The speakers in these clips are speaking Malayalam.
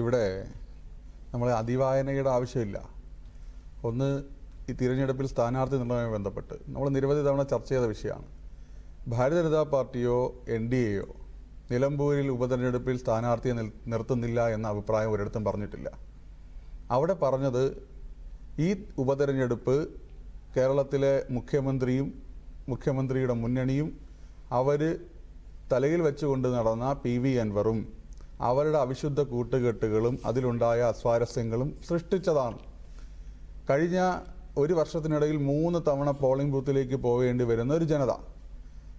ഇവിടെ നമ്മൾ അതിവായനയുടെ ആവശ്യമില്ല. ഒന്ന്, ഈ തിരഞ്ഞെടുപ്പിൽ സ്ഥാനാർത്ഥി നിർണ്ണയവുമായി ബന്ധപ്പെട്ട് നമ്മൾ നിരവധി തവണ ചർച്ച ചെയ്ത വിഷയമാണ്. ഭാരതീയ ജനതാ പാർട്ടിയോ NDAയോ നിലമ്പൂരിൽ ഉപതെരഞ്ഞെടുപ്പിൽ സ്ഥാനാർത്ഥിയെ നിർത്തുന്നില്ല എന്ന അഭിപ്രായം ഒരിടത്തും പറഞ്ഞിട്ടില്ല. അവിടെ പറഞ്ഞത് ഈ ഉപതെരഞ്ഞെടുപ്പ് കേരളത്തിലെ മുഖ്യമന്ത്രിയും മുഖ്യമന്ത്രിയുടെ മുന്നണിയും അവർ തലയിൽ വെച്ചുകൊണ്ട് നടന്ന PV അൻവറും അവരുടെ അവിശുദ്ധ കൂട്ടുകെട്ടുകളും അതിലുണ്ടായ അസ്വാരസ്യങ്ങളും സൃഷ്ടിച്ചതാണ്. കഴിഞ്ഞ ഒരു വർഷത്തിനിടയിൽ 3 തവണ പോളിംഗ് ബൂത്തിലേക്ക് പോവേണ്ടി വരുന്ന ഒരു ജനത,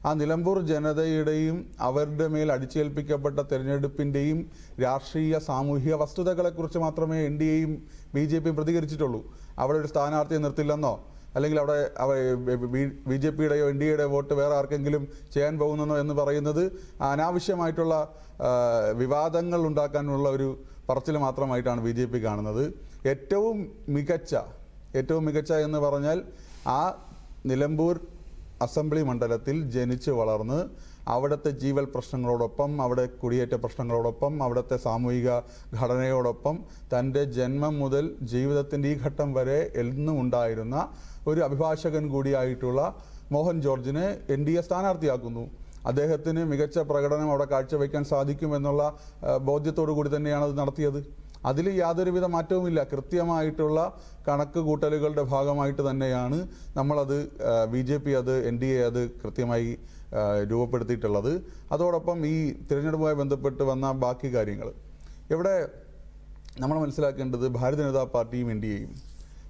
ആ നിലമ്പൂർ ജനതയുടെയും അവരുടെ മേൽ അടിച്ചേൽപ്പിക്കപ്പെട്ട തെരഞ്ഞെടുപ്പിൻ്റെയും രാഷ്ട്രീയ സാമൂഹിക വസ്തുതകളെക്കുറിച്ച് മാത്രമേ NDAയും BJPയും പ്രതികരിച്ചിട്ടുള്ളൂ. അവിടെ ഒരു സ്ഥാനാർത്ഥിയെ നിർത്തില്ലെന്നോ അല്ലെങ്കിൽ അവിടെ BJPയുടെയോ NDAയുടെയോ വോട്ട് വേറെ ആർക്കെങ്കിലും ചെയ്യാൻ പോകുന്നെന്നോ എന്ന് പറയുന്നത് അനാവശ്യമായിട്ടുള്ള വിവാദങ്ങൾ ഉണ്ടാക്കാനുള്ള ഒരു പറച്ചിൽ മാത്രമായിട്ടാണ് BJP കാണുന്നത്. ഏറ്റവും മികച്ച എന്ന് പറഞ്ഞാൽ ആ നിലമ്പൂർ അസംബ്ലി മണ്ഡലത്തിൽ ജനിച്ച് വളർന്ന് അവിടുത്തെ ജീവൽ പ്രശ്നങ്ങളോടൊപ്പം, അവിടെ കുടിയേറ്റ പ്രശ്നങ്ങളോടൊപ്പം, അവിടുത്തെ സാമൂഹിക ഘടനയോടൊപ്പം തൻ്റെ ജന്മം മുതൽ ജീവിതത്തിൻ്റെ ഈ ഘട്ടം വരെ എന്നും ഉണ്ടായിരുന്ന ഒരു അഭിഭാഷകൻ കൂടിയായിട്ടുള്ള മോഹൻ ജോർജിനെ NDA സ്ഥാനാർത്ഥിയാക്കുന്നു. അദ്ദേഹത്തിന് മികച്ച പ്രകടനം അവിടെ കാഴ്ചവെക്കാൻ സാധിക്കുമെന്നുള്ള ബോധ്യത്തോടു കൂടി തന്നെയാണ് അത് നടത്തിയത്. അതിൽ യാതൊരുവിധ മാറ്റവുമില്ല. കൃത്യമായിട്ടുള്ള കണക്ക് കൂട്ടലുകളുടെ ഭാഗമായിട്ട് തന്നെയാണ് നമ്മളത് BJP അത് NDA അത് കൃത്യമായി രൂപപ്പെടുത്തിയിട്ടുള്ളത്. അതോടൊപ്പം ഈ തിരഞ്ഞെടുപ്പുമായി ബന്ധപ്പെട്ട് വന്ന ബാക്കി കാര്യങ്ങൾ ഇവിടെ നമ്മൾ മനസ്സിലാക്കേണ്ടത്, ഭാരതീയ ജനതാ പാർട്ടിയും NDAയും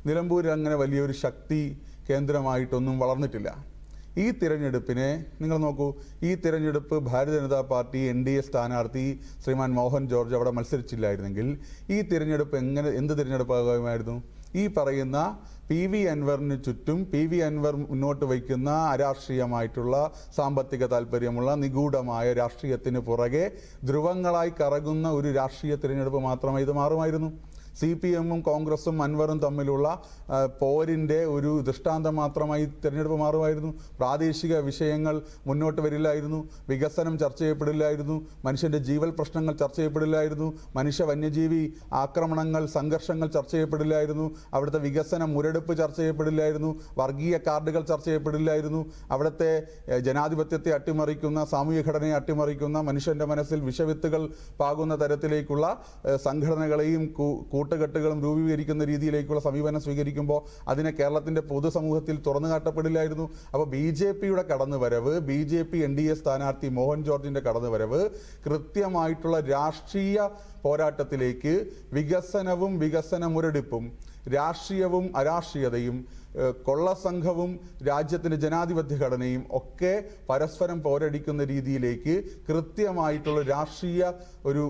നിലമ്പൂരിൽ അങ്ങനെ വലിയൊരു ശക്തി കേന്ദ്രമായിട്ടൊന്നും വളർന്നിട്ടില്ല. ഈ തിരഞ്ഞെടുപ്പിനെ നിങ്ങൾ നോക്കൂ. ഈ തിരഞ്ഞെടുപ്പ് ഭാരതീയ ജനതാ പാർട്ടി NDA സ്ഥാനാർത്ഥി ശ്രീമാൻ മോഹൻ ജോർജ് അവിടെ മത്സരിച്ചില്ലായിരുന്നെങ്കിൽ ഈ തിരഞ്ഞെടുപ്പ് എന്ത് തിരഞ്ഞെടുപ്പാകുമായിരുന്നു? ഈ പറയുന്ന PV അൻവറിന് ചുറ്റും PV അൻവർ മുന്നോട്ട് വയ്ക്കുന്ന അരാഷ്ട്രീയമായിട്ടുള്ള സാമ്പത്തിക താല്പര്യമുള്ള നിഗൂഢമായ രാഷ്ട്രീയത്തിന് പുറകെ ധ്രുവങ്ങളായി കറങ്ങുന്ന ഒരു രാഷ്ട്രീയ തിരഞ്ഞെടുപ്പ് മാത്രമായി ഇത് മാറുമായിരുന്നു. CPMും കോൺഗ്രസും അൻവറും തമ്മിലുള്ള പോരിൻ്റെ ഒരു ദൃഷ്ടാന്തം മാത്രമായി തിരഞ്ഞെടുപ്പ് മാറുമായിരുന്നു. പ്രാദേശിക വിഷയങ്ങൾ മുന്നോട്ട് വരില്ലായിരുന്നു. വികസനം ചർച്ച ചെയ്യപ്പെടില്ലായിരുന്നു. മനുഷ്യൻ്റെ ജീവൽ പ്രശ്നങ്ങൾ ചർച്ച ചെയ്യപ്പെടില്ലായിരുന്നു. മനുഷ്യ വന്യജീവി ആക്രമണങ്ങൾ, സംഘർഷങ്ങൾ ചർച്ച ചെയ്യപ്പെടില്ലായിരുന്നു. അവിടുത്തെ വികസന മുരടിപ്പ് ചർച്ച ചെയ്യപ്പെടില്ലായിരുന്നു. വർഗീയ കാർഡുകൾ ചർച്ച ചെയ്യപ്പെടില്ലായിരുന്നു. അവിടുത്തെ ജനാധിപത്യത്തെ അട്ടിമറിക്കുന്ന, സാമൂഹ്യ ഘടനയെ അട്ടിമറിക്കുന്ന, മനുഷ്യൻ്റെ മനസ്സിൽ വിഷവിത്തുകൾ പാകുന്ന തരത്തിലേക്കുള്ള സംഘടനകളെയും കൂട്ടുകെട്ടുകളും രൂപീകരിക്കുന്ന രീതിയിലേക്കുള്ള സമീപനം സ്വീകരിക്കുമ്പോൾ അതിനെ കേരളത്തിൻ്റെ പൊതുസമൂഹത്തിൽ തുറന്നു കാട്ടപ്പെടില്ലായിരുന്നു. അപ്പോൾ BJPയുടെ കടന്നുവരവ്, BJP NDA സ്ഥാനാർത്ഥി മോഹൻ ജോർജിൻ്റെ കടന്നുവരവ് കൃത്യമായിട്ടുള്ള രാഷ്ട്രീയ പോരാട്ടത്തിലേക്ക്, വികസനവും വികസന മുരടിപ്പും രാഷ്ട്രീയവും അരാഷ്ട്രീയതയും കൊള്ളസംഘവും രാജ്യത്തിൻ്റെ ജനാധിപത്യ ഘടനയും ഒക്കെ പരസ്പരം പോരടിക്കുന്ന രീതിയിലേക്ക് കൃത്യമായിട്ടുള്ള രാഷ്ട്രീയ ഒരു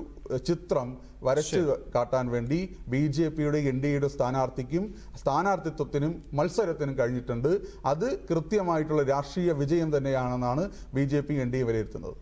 ചിത്രം വരച്ച് കാട്ടാൻ വേണ്ടി BJPയുടെ NDAയുടെ സ്ഥാനാർത്ഥിക്കും സ്ഥാനാർത്ഥിത്വത്തിനും മത്സരത്തിനും കഴിഞ്ഞിട്ടുണ്ട്. അത് കൃത്യമായിട്ടുള്ള രാഷ്ട്രീയ വിജയം തന്നെയാണെന്നാണ് BJP NDA വിലയിരുത്തുന്നത്.